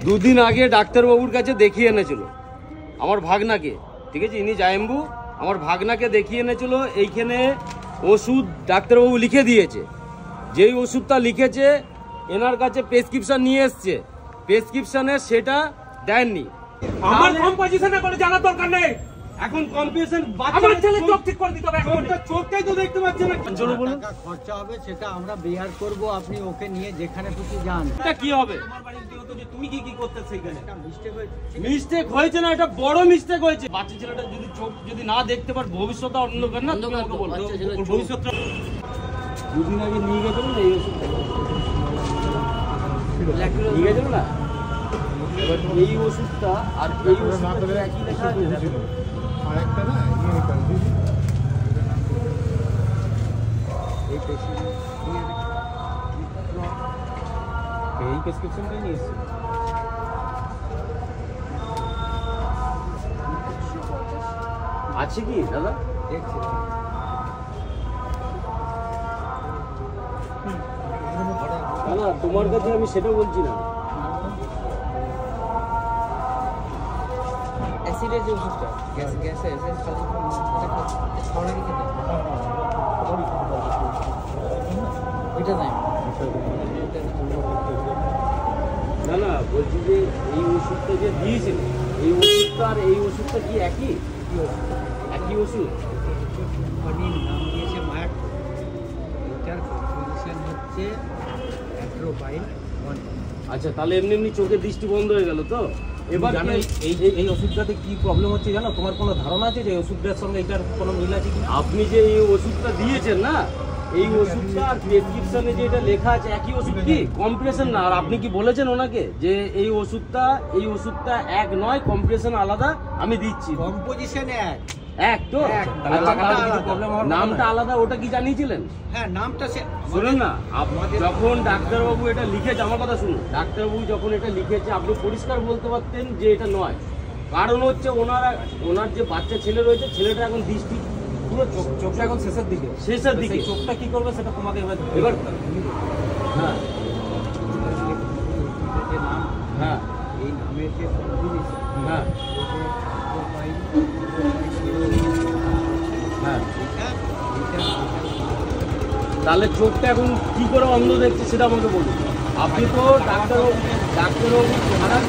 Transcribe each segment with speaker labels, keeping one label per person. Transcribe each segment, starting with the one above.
Speaker 1: দুদিন আগে ডাক্তারবাবুর কাছে দেখিয়ে এনেছিল আমার ভাগনাকে, ঠিক আছে, ইনি জায়েম্বু আমার ভাগনাকে দেখিয়ে এনেছিল। এইখানে ওষুধ ডাক্তারবাবু লিখে দিয়েছে, যেই ওষুধটা লিখেছে এনার কাছে প্রেসক্রিপশন নিয়ে এসছে, প্রেসক্রিপশনে সেটা দেননি।
Speaker 2: আমার কম্পোজিশনে কোনো জানার দরকার নেই।
Speaker 1: এখন কম্পিটিশন
Speaker 2: আমার ছেলে চোখ ঠিক করে দিতে হবে।
Speaker 1: চোখটাই তো দেখতে পাচ্ছেন না।
Speaker 3: জোরে বলুন। খরচা হবে সেটা আমরা বেয়ার করব, আপনি ওকে নিয়ে যেখানে খুশি যান।
Speaker 1: এটা কি হবে?
Speaker 2: তোমার বাড়ির দিকে তো যে তুমি কি করতেছ এখানে?
Speaker 3: একটা মিস্টেক হয়েছে।
Speaker 1: মিস্টেক হয়েছে না, এটা বড় মিস্টেক হয়েছে। বাচ্চা ছেলেটা যদি চোখ যদি না দেখতে পার ভবিষ্যৎ অন্ধকার না, তুমি আমাকে বলো ভবিষ্যৎটা। দুদিন আগে নিয়ে গেছিল না এই ওষুধটা, নিয়ে গেছিল না, এবার এই ওষুধটা আর এই ওষুধটা একই লেখা আছে।
Speaker 4: আরেকটা না
Speaker 1: এই প্রেসক্রিপশনটাই নিয়ে এসেছি। আছে কি দাদা?
Speaker 3: দেখছি
Speaker 1: দাদা তোমার কাছে আমি সেটা বলছি না।
Speaker 3: অ্যাসিডের যে ওষুধটা গ্যাসে খাওয়ার খেতে এটা নাই।
Speaker 1: না না, বলছি যে এই ওষুধটা যে দিয়েছিল, এই ওষুধটা আর এই ওষুধটা কি একই? একই ওষুধ?
Speaker 3: কোম্পানির নাম দিয়েছে মায়াক, এটার কম্পোজিশন হচ্ছে অ্যাট্রোপাইন 1।
Speaker 1: আচ্ছা, তাহলে এমনি এমনি চোখের দৃষ্টি বন্ধ হয়ে গেল তো? এবার
Speaker 2: জানো এই ওষুধটাতে কি প্রবলেম হচ্ছে জানো? তোমার কোনো ধারণা আছে যে ওষুধটার সঙ্গে এটার কোনো মিল আছে কি?
Speaker 1: আপনি যে এই ওষুধটা দিয়েছেন না, এই ওষুধটা আর প্রেসক্রিপশনে যে এটা লেখা আছে একই ওষুধ কি? কম্প্রেশন না। আর আপনি কি বলেছেন ওনাকে যে এই ওষুধটা এক নয়, কম্প্রেশন আলাদা, আমি দিচ্ছি।
Speaker 3: কম্পোজিশন
Speaker 1: এক তো নামটা আলাদা, ওটা কি জানিয়েছিলেন?
Speaker 3: হ্যাঁ, নামটা
Speaker 1: শুনুন না, যখন ডাক্তারবাবু এটা লিখেছে, আমার কথা শুনুন, ডাক্তারবাবু যখন এটা লিখেছে আপনি পরিষ্কার বলতে পারতেন যে এটা নয়। কারণ হচ্ছে ওনার যে বাচ্চা ছেলে রয়েছে, ছেলেটা এখন দৃষ্টি পুরো
Speaker 2: চোখটা এখন শেষের দিকে। চোখটা কি করবে সেটা তোমাকে
Speaker 1: এবার হ্যাঁ
Speaker 3: যে নাম,
Speaker 1: হ্যাঁ
Speaker 3: এই নামের যে কম্বিনেশন,
Speaker 1: হ্যাঁ হ্যাঁ, তাহলে চোখটা এখন কি করে অন্ধ দেখছে সেটা আমাকে বলুন। আপনি তো ডাক্তারবাবু ছাড়া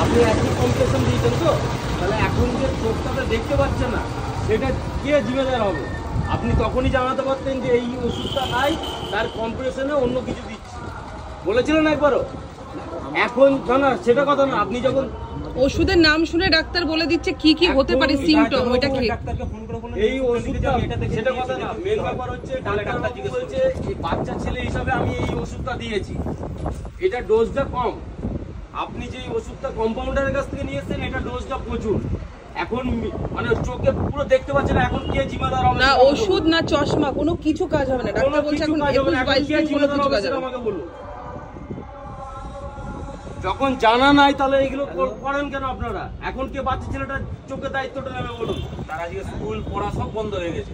Speaker 1: আপনি একই কম্পিটিশন দিয়েছেন তো, তাহলে এখন যে চোখটাতে দেখতে পাচ্ছেন না সেটা কে জিম্মেদার হবে? আপনি তখনই জানাতে পারতেন যে এই ওষুধটা নাই, তার কম্পিটিশনে অন্য কিছু দিচ্ছি, বলেছিলেন একবারও। এখন না সেটা কথা না, আপনি যখন
Speaker 5: ওষুধের নাম শুনে ডাক্তার বলে দিচ্ছে কি কি হতে পারে সিম্পটম, ওইটা কি?
Speaker 1: এই ওষুধটা সেটা কথা না, মেন ব্যাপার হচ্ছে ডাক্তার বলছে এই বাচ্চা ছেলে হিসাবে আমি এই ওষুধটা দিয়েছি, এটা ডোজটা কম। আপনি যে ওষুধটা কম্পাউন্ডারের কাছ থেকে নিয়েছেন, এটা ডোজটা প্রচুর। এখন মানে চোখে পুরো দেখতে পাচ্ছে না, এখন কে জিম্মেদার হবে?
Speaker 5: না ওষুধ না চশমা কোনো কিছু কাজ হবে না, ডাক্তার বলছে এখন 21-22 দিন কোনো কিছু কাজ হবে না।
Speaker 1: আমাকে বলুন, যখন জানা নাই তাহলে এগুলো করেন কেন আপনারা? এখন কে বাচ্চা ছেলেটা চোখে দায়িত্বটা নেবে বলুন?
Speaker 2: তার আজকে স্কুল পড়া সব বন্ধ হয়ে গেছে।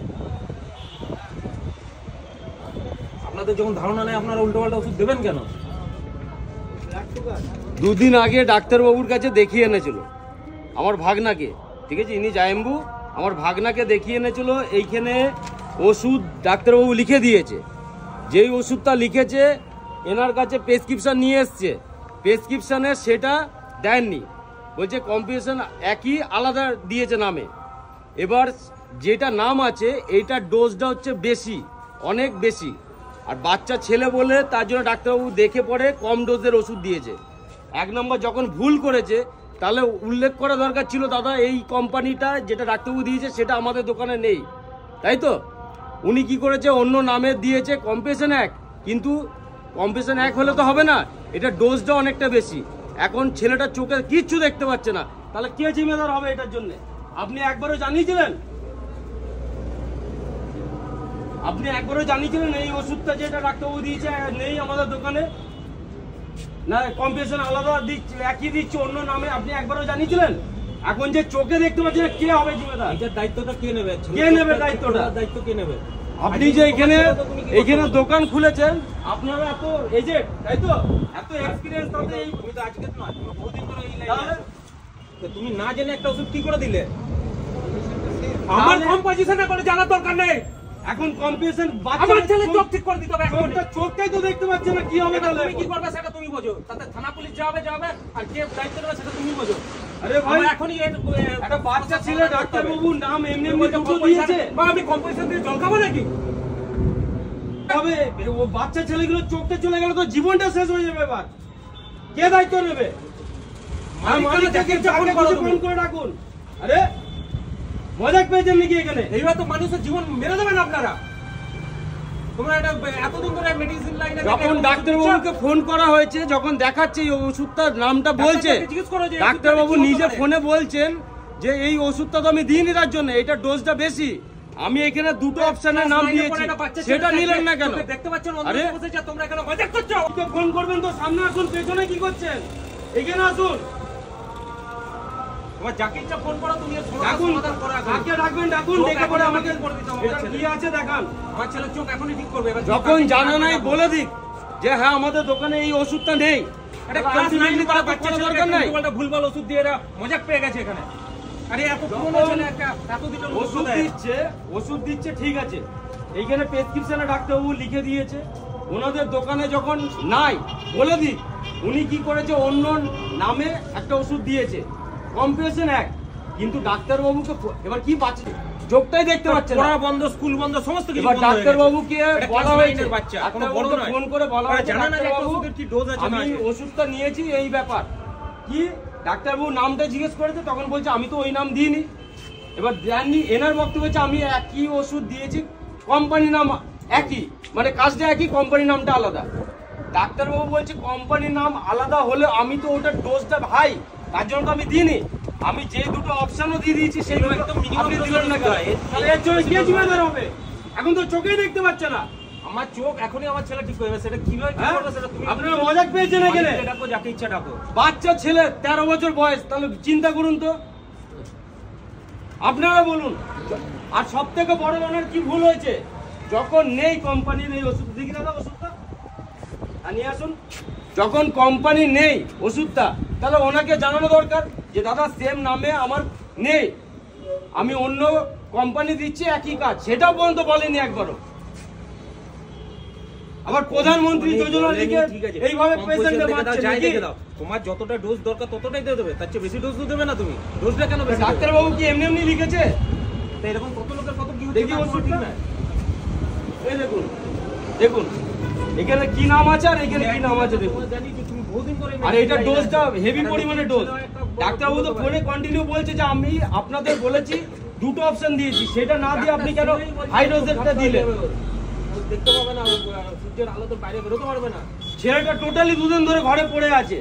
Speaker 2: আপনাদের যখন ধারণা নেই আপনারা উল্টোপাল্টা ওষুধ দেবেন কেন?
Speaker 1: দুদিন আগে ডাক্তারবাবুর কাছে দেখিয়ে এনেছিল আমার ভাগনাকে, ঠিক আছে, ইনি জায়েম্বু আমার ভাগনাকে দেখিয়ে এনেছিল। এইখানে ওষুধ ডাক্তারবাবু লিখে দিয়েছে, যেই ওষুধটা লিখেছে এনার কাছে প্রেসক্রিপশন নিয়ে এসছে, প্রেসক্রিপশনে সেটা দেননি, বলছে কম্পিটিশন একই, আলাদা দিয়েছে নামে। এবার যেটা নাম আছে এইটার ডোজটা হচ্ছে বেশি, অনেক বেশি, আর বাচ্চা ছেলে বলে তার জন্য ডাক্তারবাবু দেখে পড়ে কম ডোজের ওষুধ দিয়েছে। এক নম্বর যখন ভুল করেছে তাহলে উল্লেখ করা দরকার ছিল, দাদা এই কোম্পানিটা যেটা ডাক্তারবাবু দিয়েছে সেটা আমাদের দোকানে নেই, তাই তো? উনি কি করেছে, অন্য নামে দিয়েছে কম্পিটিশন এক, কিন্তু কম্পিটিশন এক হলে তো হবে না, এটা ডোজটা অনেকটা বেশি। এখন ছেলেটা চোখে কিচ্ছু দেখতে পাচ্ছে না, তাহলে কে জিম্মেদার হবে এটার জন্য? আপনি একবারও জানিয়েছিলেন? আপনি একবারও জানিয়েছিলেন এই ওষুধটা যেটা ডাক্তারবাবু দিয়েছে নেই আমাদের দোকানে? না কম্পিটিশন আলাদা দিচ্ছে, একই দিচ্ছে অন্য নামে, আপনি একবারও জানিয়েছিলেন? এখন যে চোখে দেখতে পাচ্ছেন কে হবে জিম্মেদার?
Speaker 2: এটার দায়িত্বটা কে নেবে?
Speaker 1: কে নেবে দায়িত্বটা?
Speaker 2: দায়িত্ব কে নেবে?
Speaker 1: আপনি যে এখানে দোকান খুলেছেন, আপনারা এত এজেড, তাই তো? এত এক্সপিরিয়েন্স তাতে এই
Speaker 2: তুমি তো আজকে নয়, তুমি বহুদিন ধরে এই লাইনে
Speaker 1: তাহলে?
Speaker 2: আছো। তো তুমি না জেনে একটা ওষুধ কি করে দিলে? আমার কম্পোজিশনে করে জানার দরকার নেই।
Speaker 1: এখন কম্পিটিশন
Speaker 2: আমার ছেলে চোখ ঠিক করে দিতে হবে এখনই।
Speaker 1: চোখটাই তো দেখতে পাচ্ছে না, কি হবে
Speaker 2: এবার
Speaker 1: তাহলে?
Speaker 2: তুমি কি করবে সেটা তুমি বোঝো। তাতে থানা পুলিশ যাবে আর কে দায়িত্ব নেবে সেটা তুমি বোঝো।
Speaker 1: আরে ভাই,
Speaker 2: আমার এখনই
Speaker 1: একটা বাচ্চা ছেলে ডাক্তারবাবু নাম এমনি এমনি দুটো দিয়েছে।
Speaker 2: বা আমি কম্পোজিশন দিয়ে জল খাবো নাকি?
Speaker 1: তবে ও বাচ্চা ছেলেগুলো চোখটা চলে গেল তো জীবনটা শেষ হয়ে যাবে। এবার কে দায়িত্ব নেবে? মালিকটাকে ফোন করে ডাকুন। আরে মজাক পেয়েছেন নাকি এখানে?
Speaker 2: এইবার তো মানুষের জীবন মেরে দেবেন আপনারা। তোমরা এটা এতদিন ধরে মেডিসিন লাইনে
Speaker 1: যখন ডাক্তারবাবুকে ফোন করা হয়েছে, যখন দেখাচ্ছে এই ওষুধটার নামটা বলছে,
Speaker 2: জিজ্ঞেস করো যে
Speaker 1: ডাক্তারবাবু নিজে ফোনে বলছেন যে এই ওষুধটা তো আমি দিইনি, তার জন্য এটা ডোজটা বেশি। আমি এখানে দুটো অপশনের নাম দিয়েছি, সেটা নিলেন না কেন?
Speaker 2: দেখতে পাচ্ছেন
Speaker 1: আরে
Speaker 2: তোমরা এখানে মজাক করছো।
Speaker 1: ফোন করবেন তো সামনে আসুন, পেছনে কি করছেন? এখানে আসুন,
Speaker 2: তোমার যাকে ইচ্ছা ফোন করো, তুমি এর
Speaker 1: ডাকুন,
Speaker 2: সমাধান করো আগে।
Speaker 1: কাকে ডাকবেন ডাকুন,
Speaker 2: চোখ
Speaker 1: ডেকে পরে
Speaker 2: এখনই
Speaker 1: আমাকে
Speaker 2: ঠিক করে দিতে হবে
Speaker 1: এটা
Speaker 2: আমার
Speaker 1: কি
Speaker 2: ছেলে।
Speaker 1: আছে দেখান।
Speaker 2: আমার ছেলে চোখ এখনই ঠিক করবে। এবার
Speaker 1: যখন জানা নাই বলে দিক যে হ্যাঁ আমাদের দোকানে এই ওষুধটা নেই,
Speaker 2: একটা
Speaker 1: তাহলে
Speaker 2: ক্লাস 9
Speaker 1: ultimately
Speaker 2: পড়া
Speaker 1: তার
Speaker 2: বাচ্চা
Speaker 1: কোনো
Speaker 2: ছেলেকে
Speaker 1: দরকার নাই।
Speaker 2: উল্টোপাল্টা ভুলভাল ওষুধ দিয়ে এরা মজাক পেয়ে গেছে এখানে। আরে এত পুরনো ছেলে একটা এত দিনের
Speaker 1: ওষুধ দিচ্ছে ঠিক আছে, এইখানে প্রেসক্রিপশনে ডাক্তারবাবু লিখে দিয়েছে। ওনাদের দোকানে যখন নাই বলে দিক, উনি কি করেছে অন্য নামে একটা ওষুধ দিয়েছে, কম্পিটিশন এক, কিন্তু ডাক্তারবাবুকে এবার কি পাচ্ছে, চোখটাই দেখতে পাচ্ছে না।
Speaker 2: পড়া বন্ধ, স্কুল বন্ধ, সমস্ত কিছু
Speaker 1: এবার
Speaker 2: বন্ধ হয়ে গেছে।
Speaker 1: ডাক্তারবাবুকে
Speaker 2: এটা
Speaker 1: বলা
Speaker 2: class
Speaker 1: হয়েছে,
Speaker 2: 9 এর বাচ্চা, কোনো বড়
Speaker 1: ডাক্তারবাবুকে
Speaker 2: নয়।
Speaker 1: ফোন করে বলা
Speaker 2: ওরা
Speaker 1: হয়েছে,
Speaker 2: জানে না যে একটা
Speaker 1: ডাক্তারবাবু,
Speaker 2: ওষুধের কি ডোজ আছে না
Speaker 1: আমি
Speaker 2: আছে।
Speaker 1: ওষুধটা নিয়েছি এই ব্যাপার কি, ডাক্তারবাবু নামটা জিজ্ঞেস করেছে, তখন বলছে আমি তো ওই নাম দিইনি। এবার দেননি, এনার বক্তব্য হচ্ছে আমি একই ওষুধ দিয়েছি, কোম্পানি নাম একই, মানে কাজটা একই, কোম্পানির নামটা আলাদা। ডাক্তারবাবু বলছে কোম্পানির নাম আলাদা হলে আমি তো ওটার ডোজটা ভাই, তার জন্য তো আমি দিইনি। আমি যে দুটো অপশনও দিয়ে দিয়েছি সেগুলো
Speaker 2: একদম minimum
Speaker 1: আপনি
Speaker 2: dose
Speaker 1: দিলেন না কেন?
Speaker 2: হয়।
Speaker 1: তাহলে এর জন্য কে জিম্মেদার হবে? এখন তো চোখেই দেখতে পাচ্ছে না।
Speaker 2: আমার চোখ এখনই আমার ছেলে ঠিক করবে, সেটা কিভাবে ঠিক
Speaker 1: হ্যাঁ?
Speaker 2: করবে সেটা তুমি
Speaker 1: আপনারা মজাক পেয়েছেন এখানে?
Speaker 2: মালিককে ডাকো, যাকে ইচ্ছা ডাকো।
Speaker 1: বাচ্চা ছেলে 13 বছর বয়স, তাহলে চিন্তা করুন তো, আপনারা বলুন। আর সব থেকে বড় ওনার কি ভুল হয়েছে, যখন নেই কোম্পানির এই ওষুধ, দেখি দাদা ওষুধটা নিয়ে আসুন, যখন কোম্পানি নেই ওষুধটা, তাহলে ওনাকে জানানো দরকার যে দাদা সেম নামে আমার নেই, আমি অন্য কোম্পানি দিচ্ছি একই কাজ, সেটাও পর্যন্ত বলেনি একবারও। আবার প্রধানমন্ত্রী যোজনা লিখে এইভাবে পেশেন্টকে মারছে নাকি?
Speaker 2: তোমার যতটা ডোজ দরকার ততটাই দিয়ে দেবে, তার চেয়ে বেশি ডোজ তো দেবে না তুমি। ডোজটা কেন বেশি?
Speaker 1: ডাক্তারবাবু কি এমনি এমনি লিখেছে?
Speaker 2: তো এরকম কত লোকের কত কি হচ্ছে
Speaker 1: দেখি
Speaker 2: তার কোনো ঠিক
Speaker 1: ওষুধটা।
Speaker 2: নাই।
Speaker 1: এই দেখুন দেখুন এখানে কি নাম আছে আর এখানে কি নাম আছে দেখুন।
Speaker 2: আমরা জানি যে তুমি বহুদিন ধরে
Speaker 1: আর এটা ডোজটা হেভি পরিমাণে ডোজ। ডাক্তারবাবু তো ফোনে কন্টিনিউ বলছে যে আমি আপনাদের বলেছি দুটো অপশন দিয়েছি, সেটা না দিয়ে আপনি কেন হাই ডোজেরটা দিলেন?
Speaker 2: দেখতে পাবে না, সূর্যের আলো তো বাইরে বেরোতে পারবে না।
Speaker 1: ছেলেটা টোটালি দুদিন ধরে ঘরে পড়ে আছে।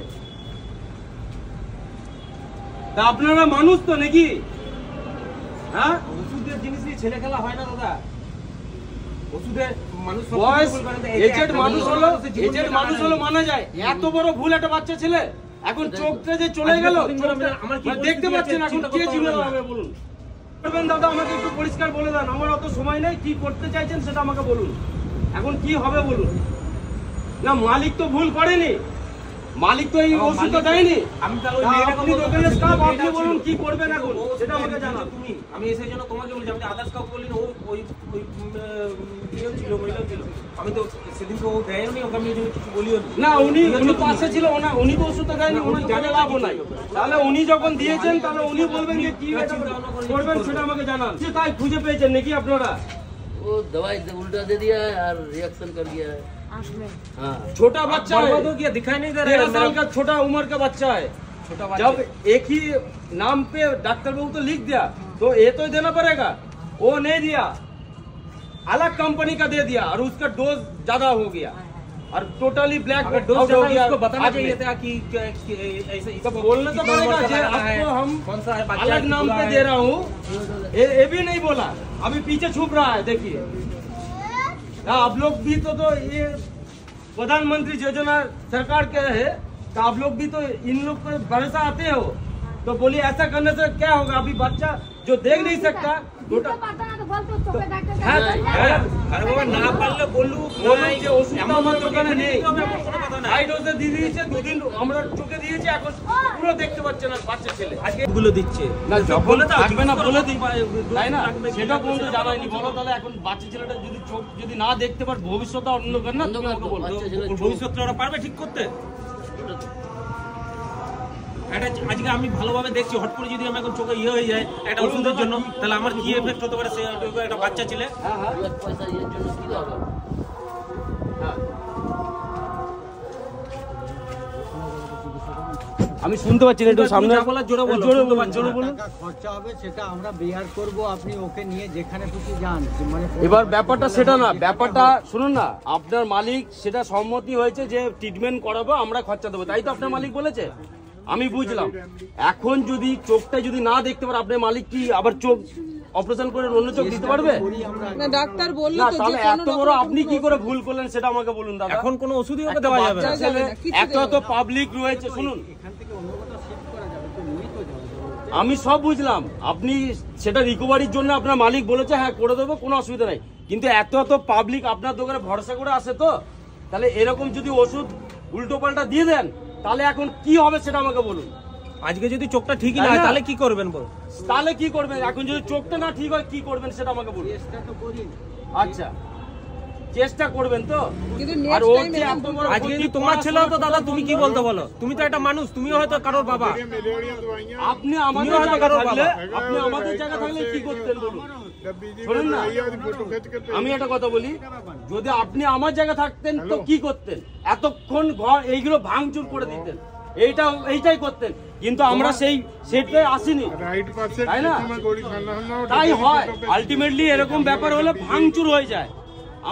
Speaker 1: তা আপনারা মানুষ তো নাকি? হ্যাঁ,
Speaker 2: ওষুধের জিনিস নিয়ে ছেলে খেলা হয় না দাদা। ওষুধের মানুষ সব
Speaker 1: বয়স
Speaker 2: কিছু ভুল করে দেয়। এই যে
Speaker 1: এজেড
Speaker 2: একটা
Speaker 1: মানুষ হলো,
Speaker 2: মানুষের জীবন
Speaker 1: এজেড
Speaker 2: দিয়ে
Speaker 1: মানুষ
Speaker 2: টাকা
Speaker 1: হলো
Speaker 2: নেই।
Speaker 1: মানা যায়, এত বড় ভুল একটা বাচ্চা ছেলে, এখন চোখটা যে চলে
Speaker 2: আজকে
Speaker 1: গেল,
Speaker 2: কতদিন ধরে আমার কি
Speaker 1: দেখতে
Speaker 2: পরিস্থিতি
Speaker 1: পাচ্ছেন,
Speaker 2: আছে,
Speaker 1: এখন
Speaker 2: চিন্তা
Speaker 1: কে
Speaker 2: করতে
Speaker 1: জিম্মেদার
Speaker 2: হবে না।
Speaker 1: হবে বলুন? করবেন দাদা, আমাকে একটু পরিষ্কার বলে দেন, আমার অত সময় নেই, কি করতে চাইছেন সেটা আমাকে বলুন, এখন কি হবে বলুন। না মালিক তো ভুল করেনি, মালিক তো এই ওষুধটা দেয়নি।
Speaker 2: আমি তাহলে ওই
Speaker 1: তা
Speaker 2: মেয়েটাকে
Speaker 1: আপনি
Speaker 2: বলবো,
Speaker 1: দোকানের স্টাফ,
Speaker 2: মেয়েটা
Speaker 1: আপনি বলুন
Speaker 2: ছিল।
Speaker 1: কি করবেন এখন
Speaker 2: ও
Speaker 1: সেটা আমাকে জানান।
Speaker 2: তুমি, আমি এসে জন্য তোমাকে বলছি, আমি আদার্স কাউকে বলি না। ও ওই ওই ইয়েও ছিল, মহিলাও ছিল। আমি তো সেদিন তো ও দেয়নি, ওকে আমি এই জন্য কিছু বলিও নি।
Speaker 1: না উনি পাশে ছিল, উনি তো ওষুধটা দেয়নি, উনি জানে লাভও নাই। তাহলে উনি যখন দিয়েছেন তাহলে উনি বলবেন যে কি এটা করবেন সেটা আমাকে জানান। যে তাই খুঁজে পেয়েছেন নাকি আপনারা?
Speaker 6: वो दवाई उल्टा दे दिया है और रिएक्शन कर दिया है। हाँ
Speaker 1: छोटा बच्चा है,
Speaker 2: बर्बाद हो गया, दिखाई नहीं दे रहा
Speaker 1: 13
Speaker 2: है
Speaker 1: साल
Speaker 2: मेरा
Speaker 1: का छोटा उम्र का बच्चा है।
Speaker 2: छोटा बच्चा।
Speaker 1: जब एक ही नाम पे डॉक्टर बाबू तो लिख दिया, तो ये तो देना पड़ेगा। वो नहीं दिया, अलग कंपनी का दे दिया और उसका डोज ज्यादा हो गया और टोटली ब्लैक
Speaker 2: अगर डोज
Speaker 1: आउट हो
Speaker 2: ज्यादा है,
Speaker 1: गया।
Speaker 2: उसको बताना
Speaker 1: बाद में।
Speaker 2: चाहिए था कि ऐसे
Speaker 1: तो बोलना तो पड़ेगा कि आपको हम अलग नाम पे दे रहा हूँ, ये भी नहीं बोला, अभी पीछे छुप रहा है। देखिए आप लोग भी तो ये प्रधानमंत्री योजना सरकार के है, तो आप लोग भी तो इन लोग पर भरोसा आते हो तो बोलिए ऐसा करने से क्या होगा? अभी बच्चा जो देख नहीं सकता
Speaker 2: আরে বাবা না পারলে বলুক
Speaker 1: যে ওষুধটা আমার দোকানে নেই, হাই ডোজে দিয়ে দিয়েছে, দুদিন আমরা চোখে দিয়েছি, এখন পুরো দেখতে পাচ্ছে না বাচ্চা ছেলে।
Speaker 2: আজকে গুলো দিচ্ছে
Speaker 1: না যখন থাকবে না বলে দিই, তাই না? সেটা পর্যন্ত জানাইনি। বলো তাহলে এখন বাচ্চা ছেলেটা যদি চোখ যদি না দেখতে পার, ভবিষ্যৎ অন্ধকার না? তুমি আমাকে বলো
Speaker 6: বাচ্চা ছেলে
Speaker 2: ভবিষ্যৎটা ওরা পারবে ঠিক করতে? এটা আজকে আমি ভালোভাবে দেখছি, হট করে যদি আমি এখন চোখে ইয়ে হয়ে যায় একটা ওষুধের জন্য, তাহলে আমার কি এফেক্ট হতে পারে? সে একটা বাচ্চা ছেলে
Speaker 1: হ্যাঁ হ্যাঁ
Speaker 6: দু এক পয়সা ইয়ের জন্য কি দরকার?
Speaker 1: আমি শুনতে পাচ্ছি না, একটু সামনে
Speaker 2: যা বলার জোরে বলো,
Speaker 1: জোরে
Speaker 2: শুনতে
Speaker 1: বলুন,
Speaker 2: পাচ্ছি
Speaker 1: জোরে
Speaker 2: না।
Speaker 1: বলুন।
Speaker 3: টাকা খরচা হবে সেটা আমরা বেয়ার করব, আপনি ওকে নিয়ে যেখানে খুশি যান। মানে
Speaker 1: এবার ব্যাপারটা সেটা না, ব্যাপারটা শুনুন না, আপনার মালিক সেটা সম্মতি হয়েছে যে ট্রিটমেন্ট করাবো, আমরা খরচা দেবো, তাই তো আপনার মালিক বলেছে? আমি বুঝলাম। এখন যদি চোখটা যদি না দেখতে পারে, আপনার মালিক কি আবার চোখ অপারেশন করে অন্য চোখ দিতে পারবে?
Speaker 5: না ডাক্তার বললো
Speaker 1: না,
Speaker 5: তো যে
Speaker 1: তাহলে
Speaker 5: কোনো
Speaker 1: এত বড়
Speaker 5: রকম
Speaker 1: আপনি কি করে ভুল করলেন সেটা আমাকে বলুন দাদা।
Speaker 2: এখন কোনো ওষুধই ওকে দেওয়া যাবে না।
Speaker 1: বাচ্চা ছেলে,
Speaker 5: কিছু
Speaker 1: এত এত পাবলিক রয়েছে, শুনুন
Speaker 3: এখান থেকে অন্য কোথাও শিফট করা যাবে তো নিয়ে তো যাবে।
Speaker 1: আমি সব বুঝলাম, আপনি সেটা রিকভারির জন্য আপনার মালিক বলেছে হ্যাঁ করে দেবো, কোনো অসুবিধা নাই, কিন্তু এত এত পাবলিক আপনার দোকানে ভরসা করে আসে, তো তাহলে এরকম যদি ওষুধ উল্টো পাল্টা দিয়ে দেন, তাহলে এখন কি হবে সেটা আমাকে বলুন।
Speaker 2: আজকে যদি চোখটা ঠিকই না
Speaker 1: তাই
Speaker 2: হয়
Speaker 1: না?
Speaker 2: তাহলে কি করবেন বল?
Speaker 1: তাহলে কি করবেন? এখন যদি চোখটা না ঠিক হয় কি করবেন সেটা আমাকে বলুন।
Speaker 3: চেষ্টা তো করি।
Speaker 1: আচ্ছা, চেষ্টা করবেন তো?
Speaker 5: কিন্তু
Speaker 1: আর
Speaker 5: নেক্সট
Speaker 1: ওর
Speaker 5: টাইম
Speaker 1: যে এত বড়
Speaker 2: আজকে যদি
Speaker 1: ক্ষতি
Speaker 2: তোমার ছেলে হতো
Speaker 1: পড়াশোনা
Speaker 2: দাদা তুমি কি বলতে বলো? তুমি তো একটা মানুষ, তুমিও হয়তো কারোর বাবা।
Speaker 4: मलेरिया दवाइयाँ
Speaker 1: আপনি আমাদের
Speaker 2: তুমিও হয়তো
Speaker 1: জায়গা
Speaker 2: কারোর
Speaker 1: থাকলে,
Speaker 2: বাবা।
Speaker 1: আপনি আমাদের জায়গা থাকলে কি করতেন বলুন?
Speaker 4: डब्बी जी
Speaker 1: শুনুন না,
Speaker 4: फोटो खींच के
Speaker 1: আমি একটা কথা বলি, যদি আপনি আমার জায়গা থাকতেন তো কি করতেন? এতক্ষণ ঘর এইগুলো ভাঙচুর করে দিতেন, এইটাই করতেন, কিন্তু আমরা সেটাই আসিনি,
Speaker 4: राइट पास से
Speaker 1: তাই না?
Speaker 4: मैं गोली खाना हूँ
Speaker 1: তাই হয়, আলটিমেটলি এরকম ব্যাপার হলে ভাঙচুর হয়ে যায়,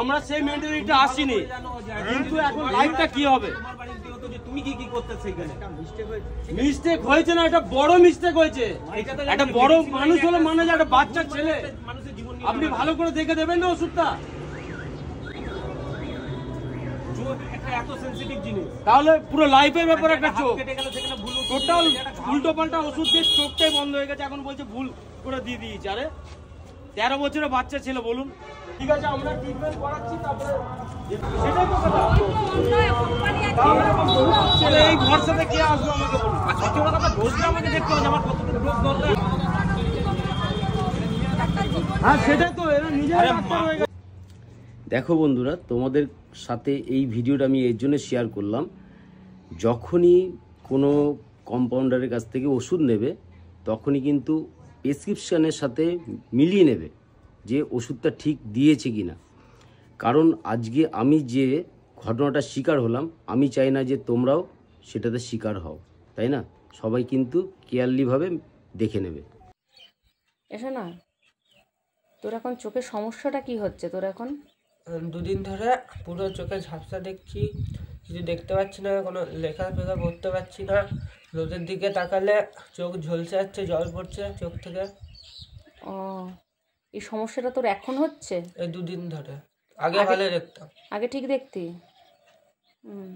Speaker 1: আমরা সেই মেন্টালিটি আসিনি, কিন্তু এখন লাইফটা কি হবে?
Speaker 2: তোমার বাড়িতে হতো যে তুমি কি কি করতে সেখানে?
Speaker 1: মিস্টেক হয়েছে না, এটা বড় মিস্টেক হয়েছে, একটা বড় মানুষ হলে মানে যে একটা বাচ্চা ছেলে,
Speaker 2: মানুষের জীবন নিয়ে
Speaker 1: আপনি ভালো করে দেখে দেবেন না ওষুধটা?
Speaker 2: একটা এত সেনসিটিভ জিনিস
Speaker 1: তাহলে পুরো লাইফের ব্যাপার একটা চোখ,
Speaker 2: কেটে গেলে সেখানে ভুল
Speaker 1: টোটাল উল্টো পাল্টা ওষুধ দিয়ে চোখটাই বন্ধ হয়ে গেছে, এখন বলছে ভুল করে দিয়ে দিয়েছে। আরে 13 বছরের বাচ্চা ছিল, বলুন ঠিক আছে আমরা ট্রিটমেন্ট করাচ্ছি, তারপরে সেটাই তো কথা। তাহলে ছেলে এই ভরসাতে কে আসবে আমাকে বলুন?
Speaker 2: সত্যি কথা দোষটা আমাকে দেখতে হবে যে আমার কতটুকু ডোজ দরকার।
Speaker 1: হ্যাঁ সেটাই তো, এরা নিজেরাই ডাক্তার হয়ে গেছে। দেখো বন্ধুরা, তোমাদের সাথে এই ভিডিওটা আমি এর জন্য শেয়ার করলাম, যখনই কোনো কম্পাউন্ডারের কাছ থেকে ওষুধ নেবে তখনই কিন্তু প্রেসক্রিপশানের সাথে মিলিয়ে নেবে যে ওষুধটা ঠিক দিয়েছে কিনা, কারণ আজকে আমি যে ঘটনাটা শিকার হলাম, আমি চাই না যে তোমরাও সেটাতে শিকার হও, তাই না? সবাই কিন্তু কেয়ারলিভাবে দেখে নেবে।
Speaker 7: এসো না, তোর এখন চোখের সমস্যাটা কি হচ্ছে তোর এখন?
Speaker 8: দুদিন ধরে পুরো চোখে ঝাপসা দেখছি, কিছু দেখতে পাচ্ছি না, কোনো লেখা ফেখা পড়তে পারছি না, রোদের দিকে তাকালে চোখ ঝলসে যাচ্ছে, জল পড়ছে চোখ থেকে।
Speaker 7: ও, এই সমস্যাটা তোর এখন হচ্ছে?
Speaker 8: এই দুদিন ধরে, আগে ভালো দেখতাম।
Speaker 7: আগে ঠিক দেখতি? হুম।